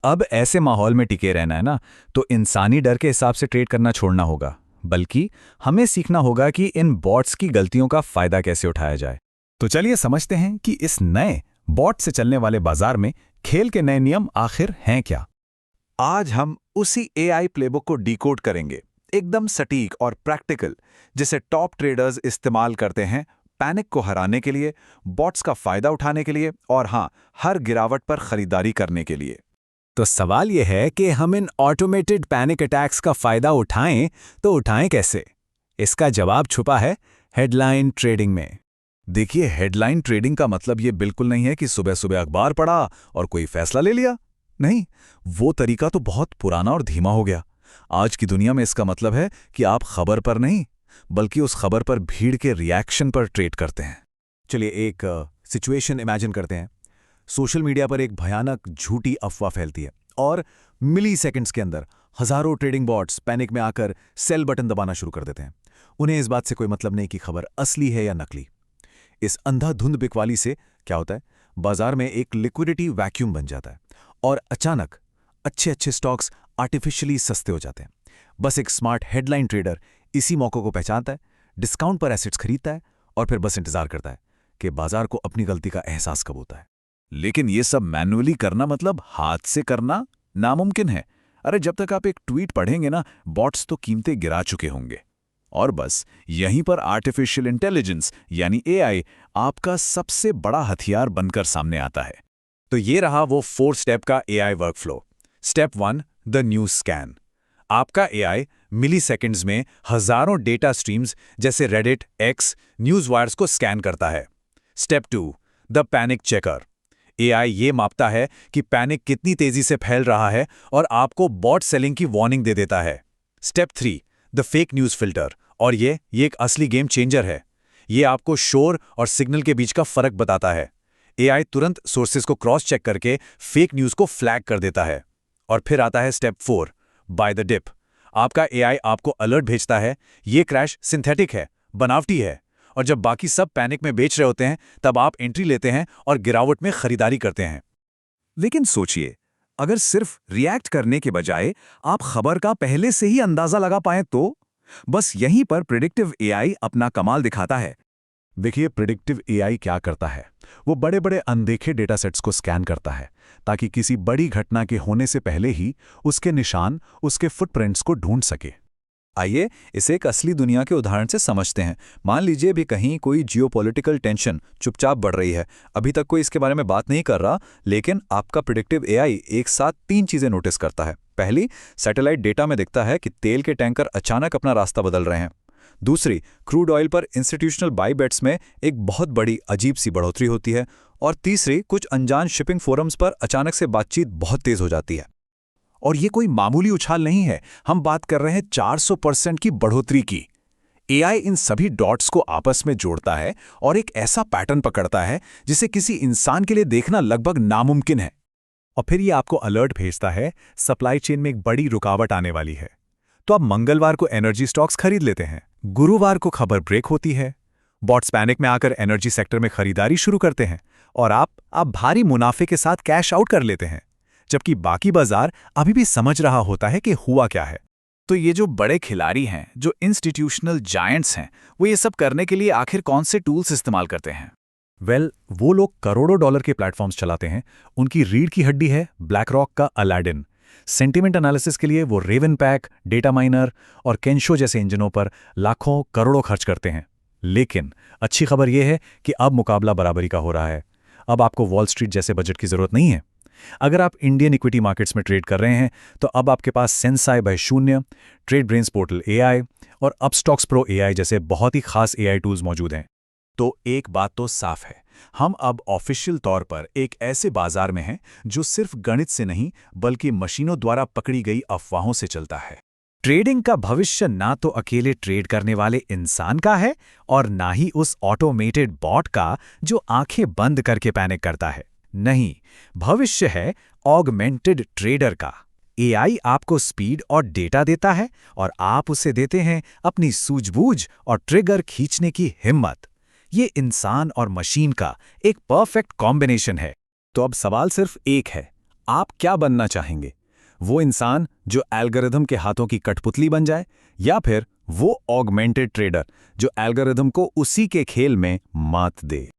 अब ऐसे माहौल में टिके रहना है ना, तो इंसानी डर के हिसाब से ट्रेड करना छोड़ना होगा, बल्कि हमें सीखना होगा कि इन बॉट्स की गलतियों का फायदा कैसे उठाया जाए। तो चलिए समझते हैं कि इस नए बॉट से चलने वाले बाजार में खेल के नए नियम आखिर हैं क्या। आज हम उसी एआई प्लेबुक को डिकोड करेंगे, एकदम सटीक और प्रैक्टिकल, जिसे टॉप ट्रेडर्स इस्तेमाल करते हैं पैनिक को हराने के लिए, बॉट्स का फायदा उठाने के लिए और हाँ, हर गिरावट पर खरीदारी करने के लिए। तो सवाल यह है कि हम इन ऑटोमेटेड पैनिक अटैक्स का फायदा उठाएं तो उठाएं कैसे। इसका जवाब छुपा है हेडलाइन ट्रेडिंग में। देखिए, हेडलाइन ट्रेडिंग का मतलब ये बिल्कुल नहीं है कि सुबह सुबह अखबार पढ़ा और कोई फैसला ले लिया। नहीं, वो तरीका तो बहुत पुराना और धीमा हो गया। आज की दुनिया में इसका मतलब है कि आप खबर पर नहीं, बल्कि उस खबर पर भीड़ के रिएक्शन पर ट्रेड करते हैं। चलिए एक सिचुएशन इमेजिन करते हैं। सोशल मीडिया पर एक भयानक झूठी अफवाह फैलती है और मिली सेकेंड्स के अंदर हजारों ट्रेडिंग बॉट्स पैनिक में आकर सेल बटन दबाना शुरू कर देते हैं। उन्हें इस बात से कोई मतलब नहीं कि खबर असली है या नकली। इस अंधाधुंध बिकवाली से क्या होता है, बाजार में एक लिक्विडिटी वैक्यूम बन जाता है और अचानक अच्छे अच्छे स्टॉक्स आर्टिफिशियली सस्ते हो जाते हैं। बस एक स्मार्ट हेडलाइन ट्रेडर इसी मौके को पहचानता है, डिस्काउंट पर एसेट्स खरीदता है और फिर बस इंतजार करता है कि बाजार को अपनी गलती का एहसास कब होता है। लेकिन ये सब मैन्युअली करना मतलब हाथ से करना नामुमकिन है। अरे जब तक आप एक ट्वीट पढ़ेंगे ना, बॉट्स तो कीमतें गिरा चुके होंगे। और बस यहीं पर आर्टिफिशियल इंटेलिजेंस यानी एआई आपका सबसे बड़ा हथियार बनकर सामने आता है। तो ये रहा वो 4 स्टेप का AI workflow. Step 1, the news scan. आपका एआई मिली सेकेंड्स में हजारों डेटा स्ट्रीम्स जैसे रेडिट, एक्स, न्यूज़ वायर्स को स्कैन करता है। Step 2, the panic checker. AI ये मापता है कि पैनिक कितनी तेजी से फैल रहा है और आपको बॉट सेलिंग की वार्निंग दे देता है। Step 3, the fake news filter. और ये एक असली गेम चेंजर है। ये आपको शोर और सिग्नल के बीच का फर्क बताता है। एआई तुरंत सोर्सेज को क्रॉस चेक करके फेक न्यूज़ को फ्लैग कर देता है। और फिर आता है स्टेप 4, बाय द डिप। आपका एआई आपको अलर्ट भेजता है, ये क्रैश सिंथेटिक है, बनावटी है। और जब बाकी सब पैनिक में बेच रहे होते हैं, तब आप एंट्री लेते हैं और गिरावट में खरीदारी करते हैं। लेकिन सोचिए, अगर सिर्फ रिएक्ट करने के बजाय आप खबर का पहले से ही अंदाजा लगा पाएं तो? बस यहीं पर प्रिडिक्टिव एआई अपना कमाल दिखाता है। देखिए, प्रिडिक्टिव एआई क्या करता है, वो बड़े बड़े अनदेखे डेटासेट्स को स्कैन करता है ताकि किसी बड़ी घटना के होने से पहले ही उसके निशान, उसके फुटप्रिंट्स को ढूंढ सके। आइए इसे एक असली दुनिया के उदाहरण से समझते हैं। मान लीजिए भी कहीं कोई जियोपॉलिटिकल टेंशन चुपचाप बढ़ रही है। अभी तक कोई इसके बारे में बात नहीं कर रहा, लेकिन आपका प्रिडिक्टिव एआई एक साथ 3 चीजें नोटिस करता है। पहली, सैटेलाइट डेटा में दिखता है कि तेल के टैंकर अचानक अपना रास्ता बदल रहे हैं। दूसरी, क्रूड ऑयल पर इंस्टीट्यूशनल बाई बेट्स में एक बहुत बड़ी अजीब सी बढ़ोतरी होती है। और तीसरी, कुछ अनजान शिपिंग फोरम्स पर अचानक से बातचीत बहुत तेज हो जाती है। और ये कोई मामूली उछाल नहीं है, हम बात कर रहे हैं 400% की बढ़ोतरी की। एआई इन सभी डॉट्स को आपस में जोड़ता है और एक ऐसा पैटर्न पकड़ता है जिसे किसी इंसान के लिए देखना लगभग नामुमकिन है। और फिर ये आपको अलर्ट भेजता है, सप्लाई चेन में एक बड़ी रुकावट आने वाली है। तो आप मंगलवार को एनर्जी स्टॉक्स खरीद लेते हैं, गुरुवार को खबर ब्रेक होती है, बॉट्स पैनिक में आकर एनर्जी सेक्टर में खरीदारी शुरू करते हैं और आप भारी मुनाफे के साथ कैश आउट कर लेते हैं, जबकि बाकी बाजार अभी भी समझ रहा होता है कि हुआ क्या है। तो ये जो बड़े खिलाड़ी हैं, जो इंस्टीट्यूशनल जायंट्स हैं, वो ये सब करने के लिए आखिर कौन से टूल्स इस्तेमाल करते हैं? वो लोग करोड़ों डॉलर के प्लेटफॉर्म्स चलाते हैं। उनकी रीढ़ की हड्डी है ब्लैक रॉक का अलाडिन। सेंटिमेंट एनालिसिस के लिए वो रेवन पैक, डेटा माइनर और केंशो जैसे इंजनों पर लाखों करोड़ों खर्च करते हैं। लेकिन अच्छी खबर यह है कि अब मुकाबला बराबरी का हो रहा है। अब आपको वॉल स्ट्रीट जैसे बजट की जरूरत नहीं है। अगर आप इंडियन इक्विटी मार्केट्स में ट्रेड कर रहे हैं, तो अब आपके पास सेंसाई बाय शून्य, ट्रेड ब्रेन्स पोर्टल एआई और अपस्टॉक्स प्रो एआई जैसे बहुत ही खास एआई टूल्स मौजूद हैं। तो एक बात तो साफ है, हम अब ऑफिशियल तौर पर एक ऐसे बाजार में हैं जो सिर्फ गणित से नहीं, बल्कि मशीनों द्वारा पकड़ी गई अफवाहों से चलता है। ट्रेडिंग का भविष्य ना तो अकेले ट्रेड करने वाले इंसान का है और ना ही उस ऑटोमेटेड बॉट का जो आंखें बंद करके पैनिक करता है। नहीं, भविष्य है ऑगमेंटेड ट्रेडर का। एआई आपको स्पीड और डेटा देता है और आप उसे देते हैं अपनी सूझबूझ और ट्रिगर खींचने की हिम्मत। ये इंसान और मशीन का एक परफेक्ट कॉम्बिनेशन है। तो अब सवाल सिर्फ एक है, आप क्या बनना चाहेंगे? वो इंसान जो एल्गोरिथम के हाथों की कठपुतली बन जाए, या फिर वो ऑगमेंटेड ट्रेडर जो एल्गोरिथम को उसी के खेल में मात दे?